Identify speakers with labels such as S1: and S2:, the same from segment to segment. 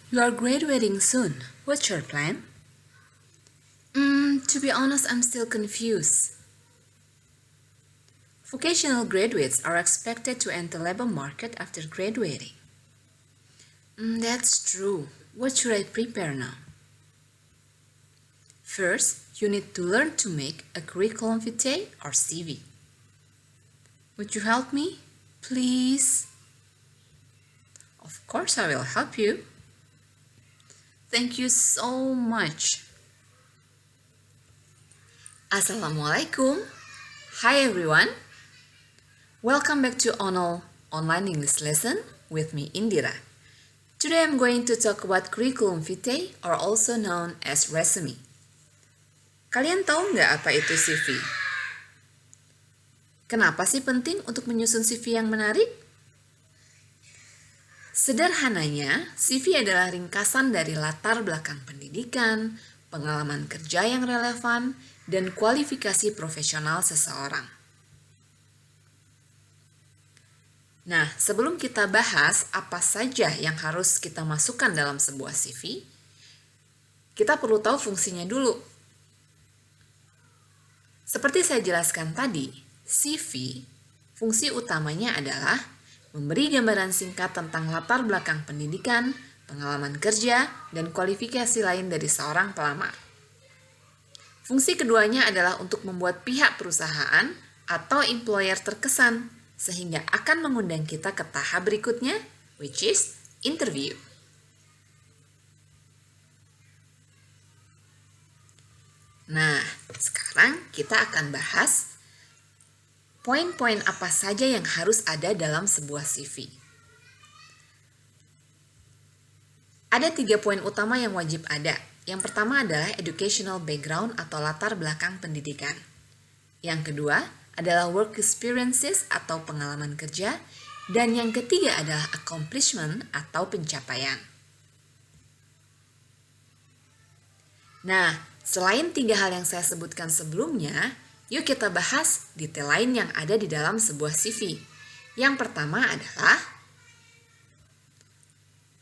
S1: You are graduating soon. What's your plan? To be honest, I'm still confused. Vocational graduates are expected to enter labor market after graduating. That's true. What should I prepare now? First, you need to learn to make a curriculum vitae or CV. Would you help me? Please? Of course I will help you. Thank you so much. Assalamualaikum. Hi everyone. Welcome back to Onol Online English Lesson with me Indira. Today I'm going to talk about curriculum vitae or also known as resume. Kalian tahu nggak apa itu CV? Kenapa sih penting untuk menyusun CV yang menarik? Sederhananya, CV adalah ringkasan dari latar belakang pendidikan, pengalaman kerja yang relevan, dan kualifikasi profesional seseorang. Nah, sebelum kita bahas apa saja yang harus kita masukkan dalam sebuah CV, kita perlu tahu fungsinya dulu. Seperti saya jelaskan tadi, CV, fungsi utamanya adalah memberi gambaran singkat tentang latar belakang pendidikan, pengalaman kerja, dan kualifikasi lain dari seorang pelamar. Fungsi keduanya adalah untuk membuat pihak perusahaan atau employer terkesan, sehingga akan mengundang kita ke tahap berikutnya, which is interview. Nah, sekarang kita akan bahas poin-poin apa saja yang harus ada dalam sebuah CV. Ada 3 poin utama yang wajib ada. Yang pertama adalah educational background atau latar belakang pendidikan. Yang kedua adalah work experiences atau pengalaman kerja. Dan yang ketiga adalah accomplishment atau pencapaian. Nah, selain 3 hal yang saya sebutkan sebelumnya, yuk kita bahas detail lain yang ada di dalam sebuah CV. Yang pertama adalah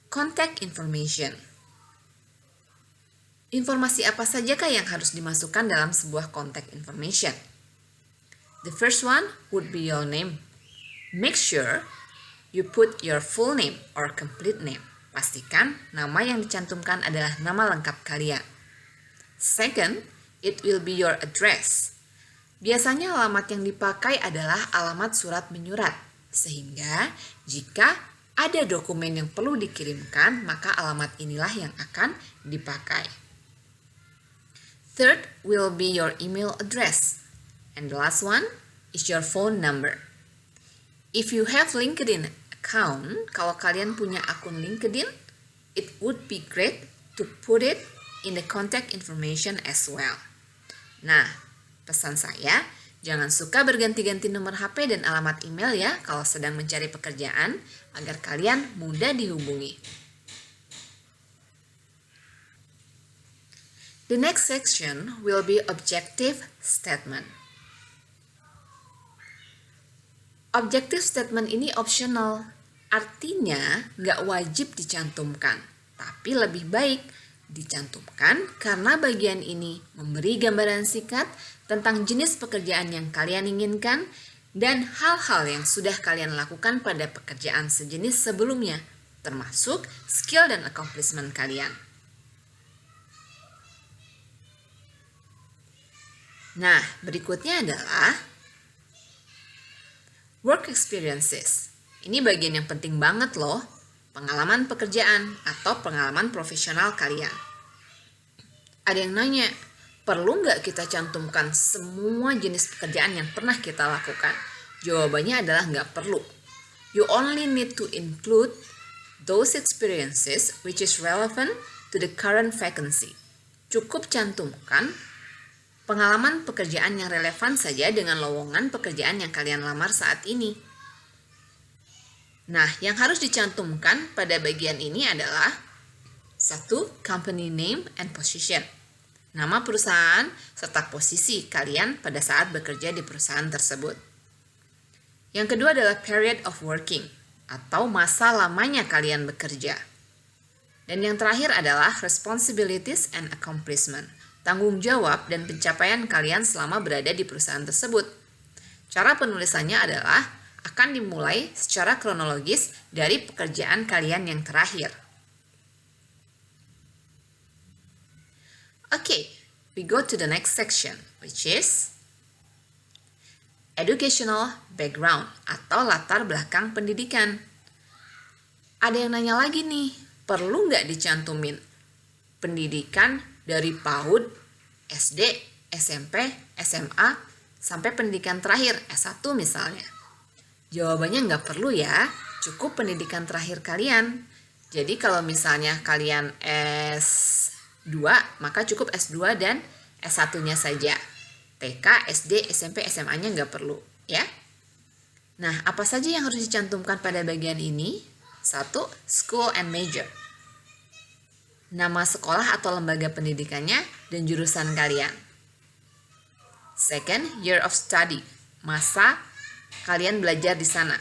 S1: contact information. Informasi apa sajakah yang harus dimasukkan dalam sebuah contact information? The first one would be your name. Make sure you put your full name or complete name. Pastikan nama yang dicantumkan adalah nama lengkap kalian. Second, it will be your address. Biasanya alamat yang dipakai adalah alamat surat menyurat, sehingga jika ada dokumen yang perlu dikirimkan, maka alamat inilah yang akan dipakai. Third will be your email address. And the last one is your phone number. If you have LinkedIn account, kalau kalian punya akun LinkedIn, it would be great to put it in the contact information as well. Nah, pesan saya, jangan suka berganti-ganti nomor HP dan alamat email ya kalau sedang mencari pekerjaan agar kalian mudah dihubungi. The next section will be objective statement. Objective statement ini optional, artinya nggak wajib dicantumkan, tapi lebih baik dicantumkan karena bagian ini memberi gambaran singkat tentang jenis pekerjaan yang kalian inginkan dan hal-hal yang sudah kalian lakukan pada pekerjaan sejenis sebelumnya, termasuk skill dan accomplishment kalian. Nah, berikutnya adalah work experiences. Ini bagian yang penting banget loh, pengalaman pekerjaan atau pengalaman profesional kalian. Ada yang nanya, perlu nggak kita cantumkan semua jenis pekerjaan yang pernah kita lakukan? Jawabannya adalah nggak perlu. You only need to include those experiences which is relevant to the current vacancy. Cukup cantumkan pengalaman pekerjaan yang relevan saja dengan lowongan pekerjaan yang kalian lamar saat ini. Nah, yang harus dicantumkan pada bagian ini adalah 1. Company name and position. Nama perusahaan serta posisi kalian pada saat bekerja di perusahaan tersebut. Yang kedua adalah period of working atau masa lamanya kalian bekerja. Dan yang terakhir adalah responsibilities and accomplishment, tanggung jawab dan pencapaian kalian selama berada di perusahaan tersebut. Cara penulisannya adalah akan dimulai secara kronologis dari pekerjaan kalian yang terakhir. Okay, we go to the next section, which is educational background atau latar belakang pendidikan. Ada yang nanya lagi nih, perlu nggak dicantumin pendidikan dari PAUD, SD, SMP, SMA, sampai pendidikan terakhir, S1 misalnya? Jawabannya nggak perlu ya, cukup pendidikan terakhir kalian. Jadi kalau misalnya kalian S2, maka cukup S2 dan S1-nya saja. TK, SD, SMP, SMA-nya nggak perlu, ya. Nah, apa saja yang harus dicantumkan pada bagian ini? 1. School and major. Nama sekolah atau lembaga pendidikannya dan jurusan kalian. 2. Year of study. Masa kalian belajar di sana.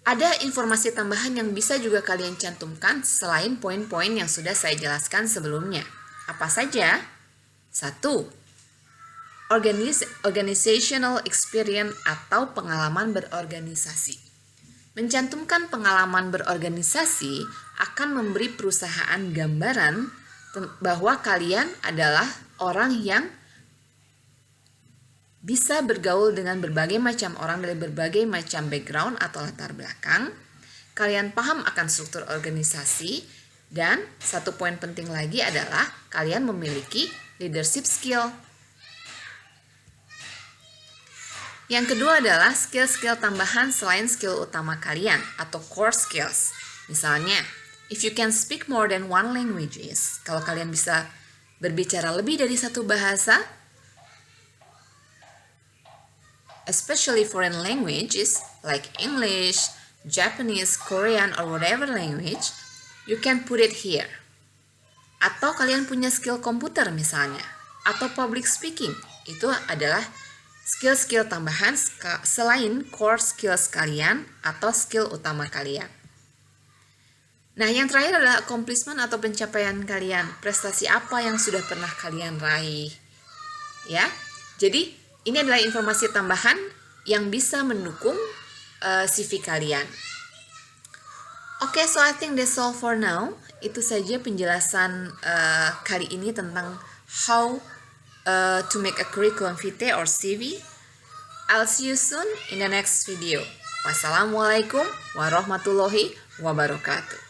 S1: Ada informasi tambahan yang bisa juga kalian cantumkan selain poin-poin yang sudah saya jelaskan sebelumnya. Apa saja? 1. Organizational experience atau pengalaman berorganisasi. Mencantumkan pengalaman berorganisasi akan memberi perusahaan gambaran bahwa kalian adalah orang yang bisa bergaul dengan berbagai macam orang dari berbagai macam background atau latar belakang. Kalian paham akan struktur organisasi, dan satu poin penting lagi adalah kalian memiliki leadership skill. Yang kedua adalah skill-skill tambahan selain skill utama kalian atau core skills. Misalnya, if you can speak more than one languages, kalau kalian bisa berbicara lebih dari satu bahasa, especially foreign languages like English, Japanese, Korean, or whatever language, you can put it here. Atau kalian punya skill komputer misalnya, atau public speaking, itu adalah skill-skill tambahan selain core skills kalian atau skill utama kalian. Nah, yang terakhir adalah accomplishment atau pencapaian kalian. Prestasi apa yang sudah pernah kalian raih? Ya, jadi ini adalah informasi tambahan yang bisa mendukung CV kalian. Oke, so I think that's all for now. Itu saja penjelasan kali ini tentang how to make a curriculum vitae or CV. I'll see you soon in the next video. Wassalamualaikum warahmatullahi wabarakatuh.